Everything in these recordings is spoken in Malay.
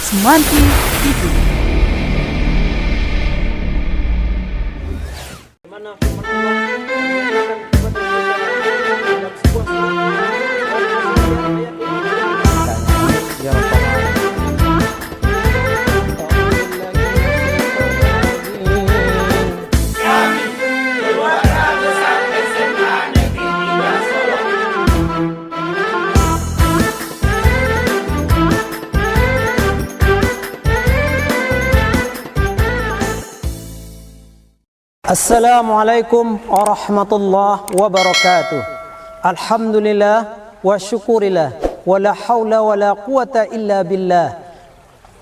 Semanti TV. Assalamualaikum warahmatullahi wabarakatuh. Alhamdulillah wa syukurillah wa la hawla wa la quwata illa billah.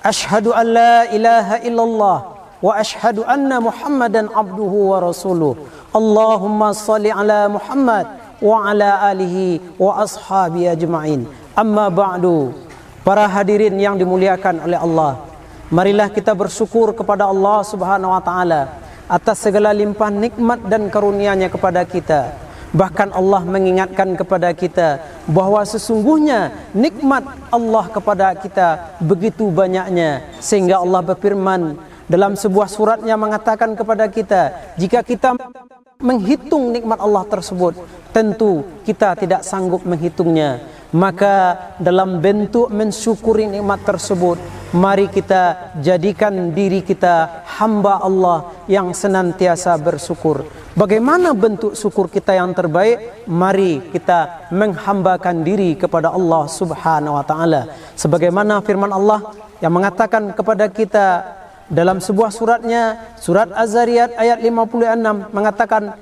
Ashhadu an la ilaha illallah wa ashhadu anna Muhammadan abduhu wa rasuluh. Allahumma salli ala Muhammad wa ala alihi wa ashabi ajma'in. Amma ba'du. Para hadirin yang dimuliakan oleh Allah, marilah kita bersyukur kepada Allah Subhanahu wa taala atas segala limpahan nikmat dan karunia-Nya kepada kita. Bahkan Allah mengingatkan kepada kita bahwa sesungguhnya nikmat Allah kepada kita begitu banyaknya, sehingga Allah berfirman dalam sebuah suratnya mengatakan kepada kita, jika kita menghitung nikmat Allah tersebut, tentu kita tidak sanggup menghitungnya. Maka dalam bentuk mensyukuri nikmat tersebut, mari kita jadikan diri kita hamba Allah yang senantiasa bersyukur. Bagaimana bentuk syukur kita yang terbaik? Mari kita menghambakan diri kepada Allah Subhanahu wa taala. Sebagaimana firman Allah yang mengatakan kepada kita dalam sebuah suratnya, surat Az-Zariyat ayat 56 mengatakan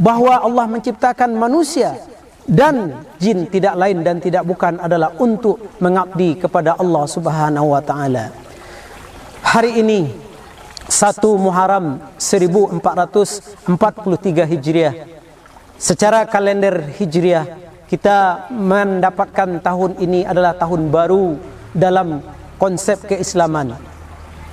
bahwa Allah menciptakan manusia dan jin tidak lain dan tidak bukan adalah untuk mengabdi kepada Allah Subhanahu wa taala. Hari ini 1 Muharram 1443 Hijriah. Secara kalender Hijriah kita mendapatkan tahun ini adalah tahun baru dalam konsep keislaman.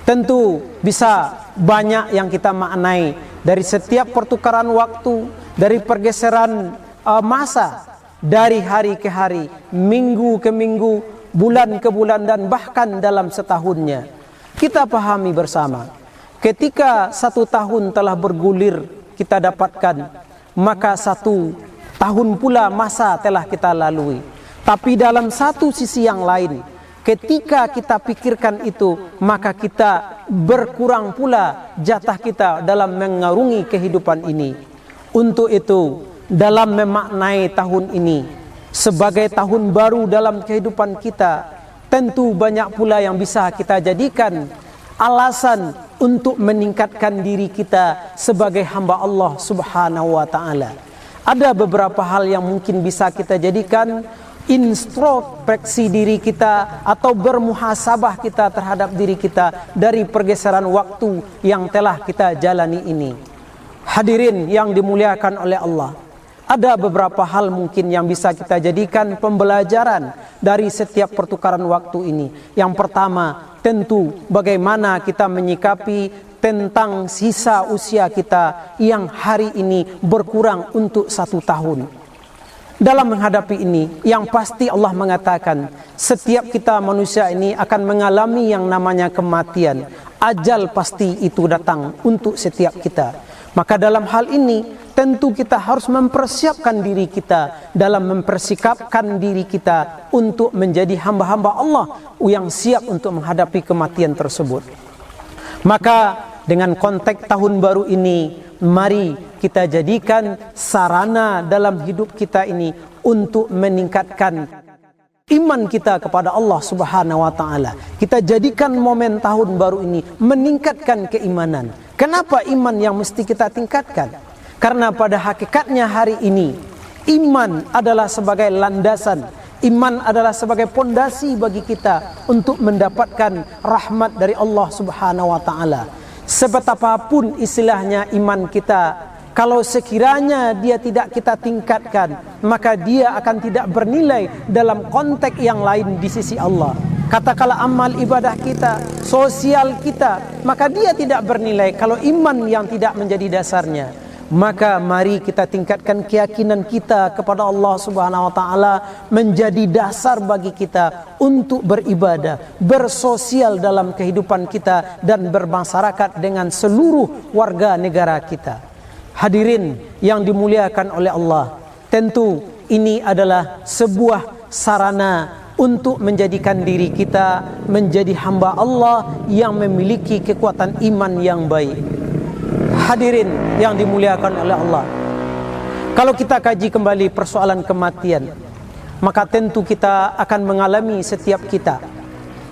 Tentu bisa banyak yang kita maknai dari setiap pertukaran waktu, dari pergeseran masa, dari hari ke hari, minggu ke minggu, bulan ke bulan, dan bahkan dalam setahunnya. Kita pahami bersama, ketika 1 tahun telah bergulir kita dapatkan, maka 1 tahun pula masa telah kita lalui. Tapi dalam satu sisi yang lain, ketika kita pikirkan itu, maka kita berkurang pula jatah kita dalam mengarungi kehidupan ini. Untuk itu, dalam memaknai tahun ini sebagai tahun baru dalam kehidupan kita, tentu banyak pula yang bisa kita jadikan alasan untuk meningkatkan diri kita sebagai hamba Allah Subhanahu wa taala. Ada beberapa hal yang mungkin bisa kita jadikan introspeksi diri kita atau bermuhasabah kita terhadap diri kita dari pergeseran waktu yang telah kita jalani ini. Hadirin yang dimuliakan oleh Allah, ada beberapa hal mungkin yang bisa kita jadikan pembelajaran dari setiap pertukaran waktu ini. Yang pertama, tentu bagaimana kita menyikapi tentang sisa usia kita yang hari ini berkurang untuk 1 tahun. Dalam menghadapi ini, yang pasti Allah mengatakan setiap kita manusia ini akan mengalami yang namanya kematian. Ajal pasti itu datang untuk setiap kita. Maka dalam hal ini tentu kita harus mempersiapkan diri kita dalam mempersikapkan diri kita untuk menjadi hamba-hamba Allah yang siap untuk menghadapi kematian tersebut. Maka dengan konteks tahun baru ini, mari kita jadikan sarana dalam hidup kita ini untuk meningkatkan iman kita kepada Allah Subhanahu wa taala. Kita jadikan momen tahun baru ini meningkatkan keimanan. Kenapa iman yang mesti kita tingkatkan? Karena pada hakikatnya hari ini iman adalah sebagai landasan, iman adalah sebagai pondasi bagi kita untuk mendapatkan rahmat dari Allah Subhanahu wa taala. Sebetapapun istilahnya iman kita, kalau sekiranya dia tidak kita tingkatkan, maka dia akan tidak bernilai dalam konteks yang lain di sisi Allah. Katakanlah amal ibadah kita, sosial kita, maka dia tidak bernilai kalau iman yang tidak menjadi dasarnya. maka mari kita tingkatkan keyakinan kita kepada Allah Subhanahu wa taala menjadi dasar bagi kita untuk beribadah, bersosial dalam kehidupan kita dan bermasyarakat dengan seluruh warga negara kita. Hadirin yang dimuliakan oleh Allah, tentu ini adalah sebuah sarana untuk menjadikan diri kita menjadi hamba Allah yang memiliki kekuatan iman yang baik. Hadirin yang dimuliakan oleh Allah, kalau kita kaji kembali persoalan kematian, maka tentu kita akan mengalami setiap kita.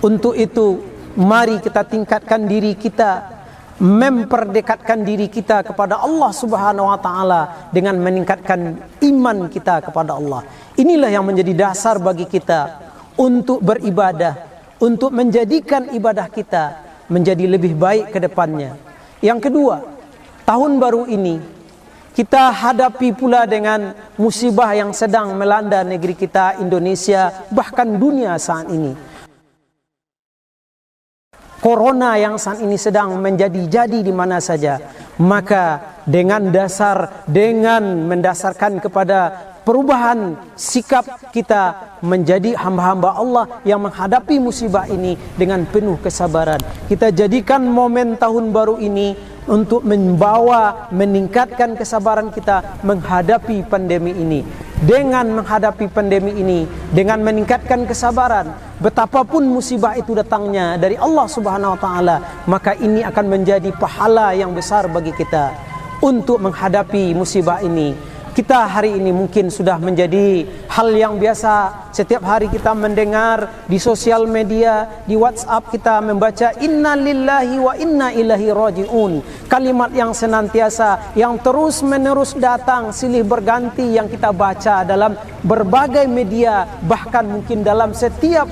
Untuk itu, mari kita tingkatkan diri kita, memperdekatkan diri kita kepada Allah Subhanahu wa taala dengan meningkatkan iman kita kepada Allah. Inilah yang menjadi dasar bagi kita untuk beribadah, untuk menjadikan ibadah kita menjadi lebih baik ke depannya. Yang kedua, tahun baru ini kita hadapi pula dengan musibah yang sedang melanda negeri kita Indonesia, bahkan dunia saat ini. Corona yang saat ini sedang menjadi-jadi di mana saja. Maka dengan mendasarkan kepada perubahan sikap kita menjadi hamba-hamba Allah yang menghadapi musibah ini dengan penuh kesabaran. Kita jadikan momen tahun baru ini untuk meningkatkan kesabaran kita menghadapi pandemi ini. Dengan menghadapi pandemi ini, dengan meningkatkan kesabaran, betapapun musibah itu datangnya dari Allah Subhanahu wa taala, maka ini akan menjadi pahala yang besar bagi kita untuk menghadapi musibah ini. Kita hari ini mungkin sudah menjadi hal yang biasa. Setiap hari kita mendengar di sosial media, di WhatsApp kita membaca inna lillahi wa inna ilaihi raji'un. Kalimat yang senantiasa, yang terus menerus datang silih berganti yang kita baca dalam berbagai media, bahkan mungkin dalam setiap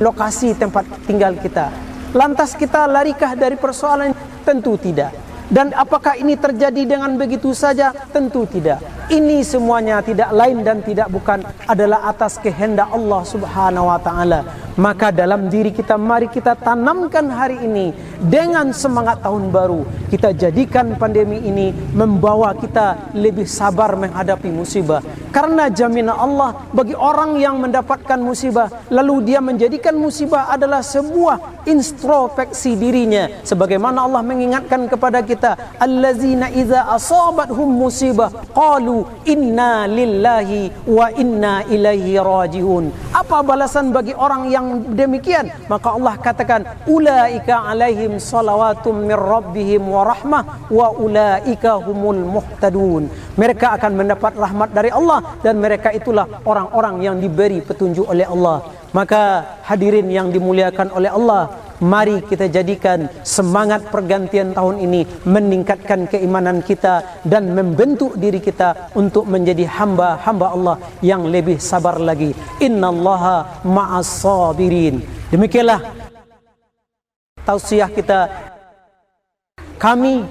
lokasi tempat tinggal kita. Lantas kita larikah dari persoalan? Tentu tidak. Dan apakah ini terjadi dengan begitu saja? Tentu tidak. Ini semuanya tidak lain dan tidak bukan adalah atas kehendak Allah Subhanahu wa taala. Maka dalam diri kita, mari kita tanamkan hari ini dengan semangat tahun baru. Kita jadikan pandemi ini membawa kita lebih sabar menghadapi musibah. Karena jaminan Allah bagi orang yang mendapatkan musibah, lalu dia menjadikan musibah adalah sebuah introspeksi dirinya. Sebagaimana Allah mengingatkan kepada kita, allazina idza asabathum musibah qalu inna lillahi wa inna ilaihi rajiun. Apa balasan bagi orang yang demikian? Maka Allah katakan, ulaika alaihim salawatum mir rabbihim wa rahmah wa ulaika humul muhtadun. Mereka akan mendapat rahmat dari Allah dan mereka itulah orang-orang yang diberi petunjuk oleh Allah. Maka hadirin yang dimuliakan oleh Allah, mari kita jadikan semangat pergantian tahun ini meningkatkan keimanan kita dan membentuk diri kita untuk menjadi hamba-hamba Allah yang lebih sabar lagi. Innallaha ma'as sabirin. Demikianlah tausiah kita. Kami,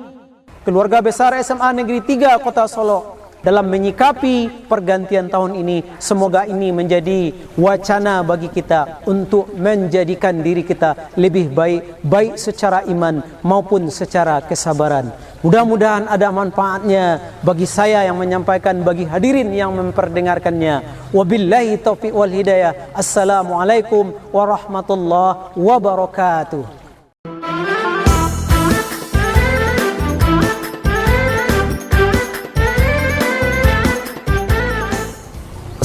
keluarga besar SMA Negeri 3 Kota Solo, dalam menyikapi pergantian tahun ini, semoga ini menjadi wacana bagi kita untuk menjadikan diri kita lebih baik, baik secara iman maupun secara kesabaran. Mudah-mudahan ada manfaatnya bagi saya yang menyampaikan, bagi hadirin yang memperdengarkannya. Wabillahi taufiq wal hidayah. Assalamualaikum warahmatullahi wabarakatuh.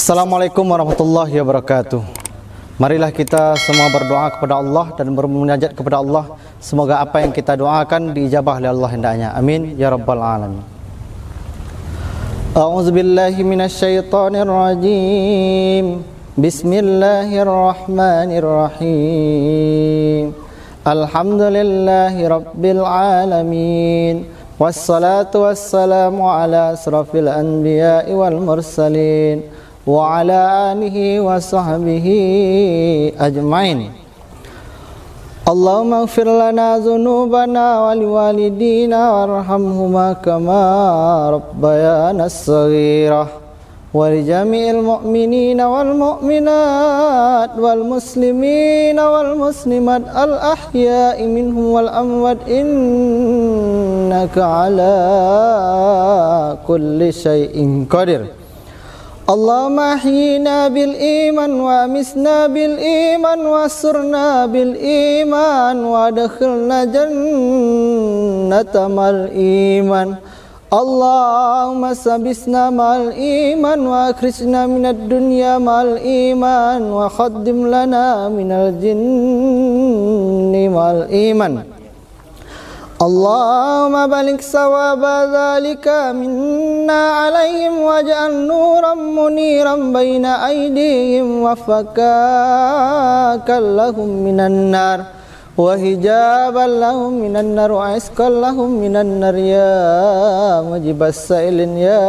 Assalamualaikum warahmatullahi wabarakatuh. Marilah kita semua berdoa kepada Allah dan bermunajat kepada Allah. Semoga apa yang kita doakan diijabah oleh Allah hendaknya. Amin ya rabbal alamin. A'udzubillahi minasyaitonir rajim. Bismillahirrahmanirrahim. Alhamdulillahi rabbil alamin. Wassalatu wassalamu ala asrafil anbiya'i wal mursalin wa ala alihi wa sahbihi ajmain. Allahumma ighfir lana dhunubana wa liwalidina warhamhuma kama rabbayana shaghira. ولجميع المؤمنين والمؤمنات والمسلمين والمسلمات الأحياء منهم والأموات إنك على كل شيء قدير اللهم أحينا بالإيمان وأمسنا بالإيمان وأسرنا بالإيمان وأدخلنا جنة مع الإيمان اللهم سبسنا مع الإيمان وأخرجنا من الدنيا مع الإيمان وخدم لنا من الجن مع الإيمان اللهم بلغ ثواب ذلك منا عليهم واجعل نورا منيرا بين أيديهم وفكاكا لهم من النار وحجابا لهم من النار وعسكا لهم من النار يا مجيب السائلين يا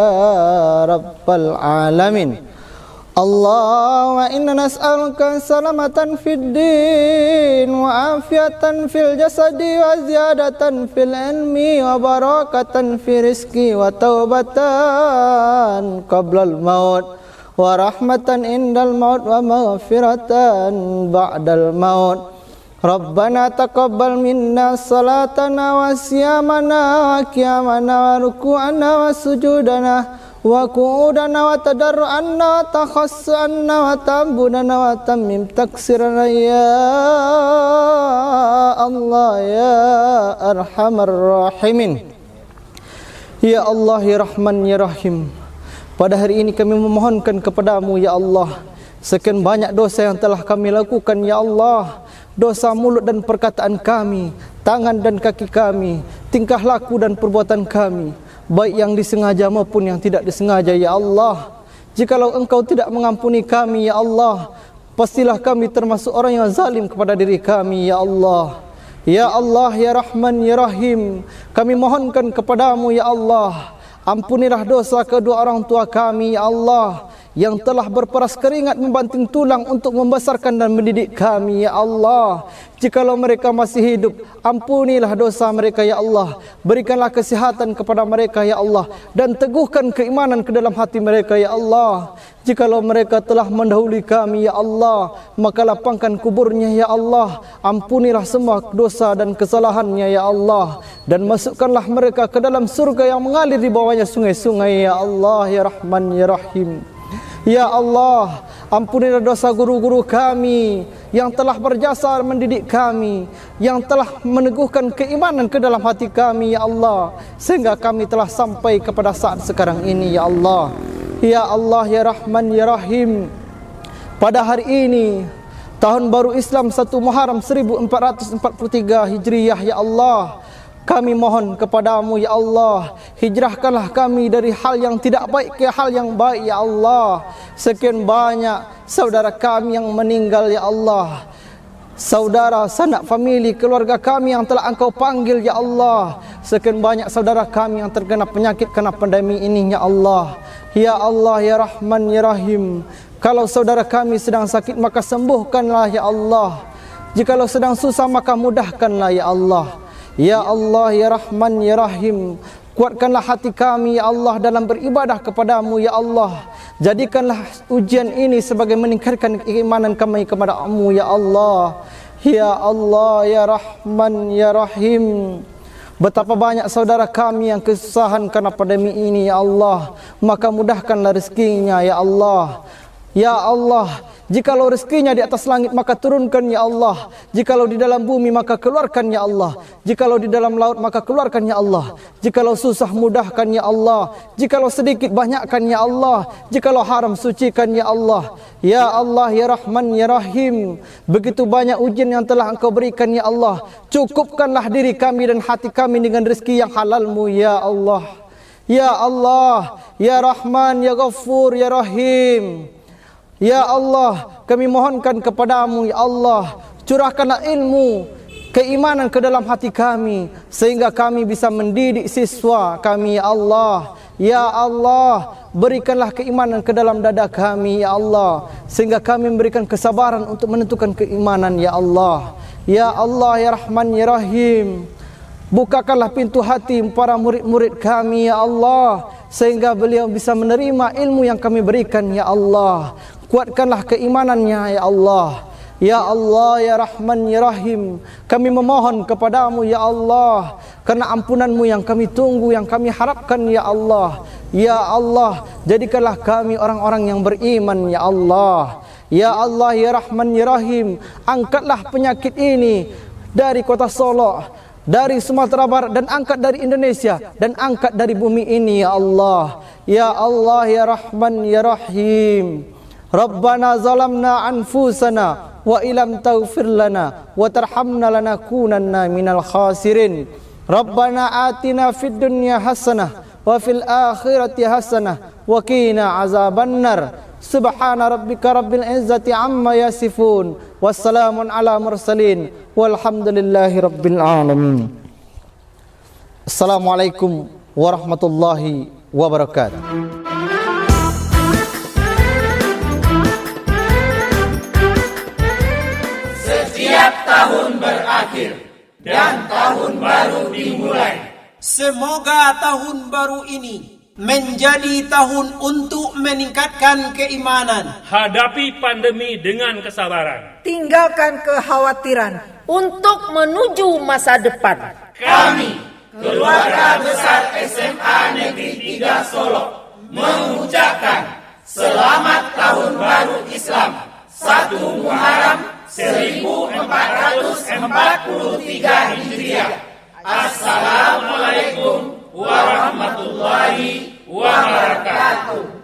رب العالمين اللهم إنا نسألك سلامة في الدين وعافية في الجسد وزيادة في العلم وبركة في الرزق وتوبة قبل الموت ورحمة عند الموت ومغفرة بعد الموت ربنا تقبل منا صلاتنا وصيامنا وقيامنا وركوعنا وسجودنا وقعودنا وتضرعنا وتخشعنا وتعبدنا وتمم تقصيرنا يا الله يا أرحم الراحمين Ya Allah ya Rahman ya Rahim. Pada hari ini kami memohonkan kepadamu ya Allah, sekian banyak dosa yang telah kami lakukan ya Allah, dosa mulut dan perkataan kami, tangan dan kaki kami, tingkah laku dan perbuatan kami, baik yang disengaja maupun yang tidak disengaja ya Allah. Jikalau Engkau tidak mengampuni kami ya Allah, pastilah kami termasuk orang yang zalim kepada diri kami ya Allah. Ya Allah ya Rahman ya Rahim, kami mohonkan kepadamu ya Allah, ampunilah dosa kedua orang tua kami ya Allah, yang telah berperas keringat membanting tulang untuk membesarkan dan mendidik kami ya Allah. Jikalau mereka masih hidup, ampunilah dosa mereka ya Allah, berikanlah kesehatan kepada mereka ya Allah, dan teguhkan keimanan ke dalam hati mereka ya Allah. Jikalau mereka telah mendahului kami ya Allah, maka lapangkan kuburnya ya Allah, ampunilah semua dosa dan kesalahannya ya Allah, dan masukkanlah mereka ke dalam surga yang mengalir di bawahnya sungai-sungai ya Allah ya Rahman ya Rahim. Ya Allah, ampunilah dosa guru-guru kami yang telah berjasa mendidik kami, yang telah meneguhkan keimanan ke dalam hati kami ya Allah, sehingga kami telah sampai kepada saat sekarang ini ya Allah. Ya Allah ya Rahman ya Rahim, pada hari ini tahun baru Islam 1 Muharram 1443 Hijriah ya Allah, kami mohon kepadamu ya Allah, hijrahkanlah kami dari hal yang tidak baik ke hal yang baik ya Allah. Sekian banyak saudara kami yang meninggal ya Allah, saudara, sanak famili, keluarga kami yang telah Engkau panggil ya Allah. Sekian banyak saudara kami yang terkena penyakit karena pandemi ini ya Allah. Ya Allah ya Rahman ya Rahim, kalau saudara kami sedang sakit maka sembuhkanlah ya Allah, jikalau sedang susah maka mudahkanlah ya Allah. Ya Allah ya Rahman ya Rahim, kuatkanlah hati kami ya Allah dalam beribadah kepadamu ya Allah. Jadikanlah ujian ini sebagai meningkatkan keimanan kami kepada-Mu ya Allah. Ya Allah ya Rahman ya Rahim, betapa banyak saudara kami yang kesusahan karena pandemi ini ya Allah, maka mudahkanlah rezekinya ya Allah. Ya Allah, jikalau rezekinya di atas langit maka turunkan ya Allah, jikalau di dalam bumi maka keluarkan ya Allah, jikalau di dalam laut maka keluarkan ya Allah, jikalau susah mudahkan ya Allah, jikalau sedikit banyakkan ya Allah, jikalau haram sucikan ya Allah. Ya Allah ya Rahman ya Rahim, begitu banyak ujian yang telah Engkau berikan ya Allah, cukupkanlah diri kami dan hati kami dengan rezeki yang halal-Mu ya Allah. Ya Allah ya Rahman ya Ghafur ya Rahim, ya Allah, kami mohonkan kepadamu ya Allah, curahkanlah ilmu, keimanan ke dalam hati kami, sehingga kami bisa mendidik siswa kami ya Allah. Ya Allah, berikanlah keimanan ke dalam dada kami ya Allah, sehingga kami memberikan kesabaran untuk menentukan keimanan ya Allah. Ya Allah ya Rahman ya Rahim, bukakanlah pintu hati para murid-murid kami ya Allah, sehingga beliau bisa menerima ilmu yang kami berikan ya Allah. Kuatkanlah keimanannya ya Allah. Ya Allah, ya Rahman, ya Rahim, kami memohon kepadamu ya Allah, karena ampunanmu yang kami tunggu, yang kami harapkan ya Allah. Ya Allah, jadikanlah kami orang-orang yang beriman ya Allah. Ya Allah, ya Rahman, ya Rahim, angkatlah penyakit ini dari kota Solo, dari Sumatera Barat, dan angkat dari Indonesia, dan angkat dari bumi ini ya Allah. Ya Allah, ya Rahman, ya Rahim, Rabbana zalamna anfusana wa ilam taghfir lana wa tarhamna lanakunanna minal khasirin. Rabbana atina fid dunya hasanah wa fil akhirati hasanah wa qina azabannar. Subhana rabbika rabbil izzati amma yasifun. Wassalamun ala mursalin walhamdulillahi rabbil alamin. Assalamualaikum warahmatullahi wabarakatuh. Setiap tahun berakhir dan tahun baru dimulai. Semoga tahun baru ini menjadi tahun untuk meningkatkan keimanan, Hadapi pandemi dengan kesabaran. Tinggalkan kekhawatiran untuk menuju masa depan. Kami, keluarga besar SMA Negeri 3 Solo, mengucapkan Selamat Tahun Baru Islam 1 Muharram 1443 Hijriah. Assalamualaikum warahmatullahi wabarakatuh.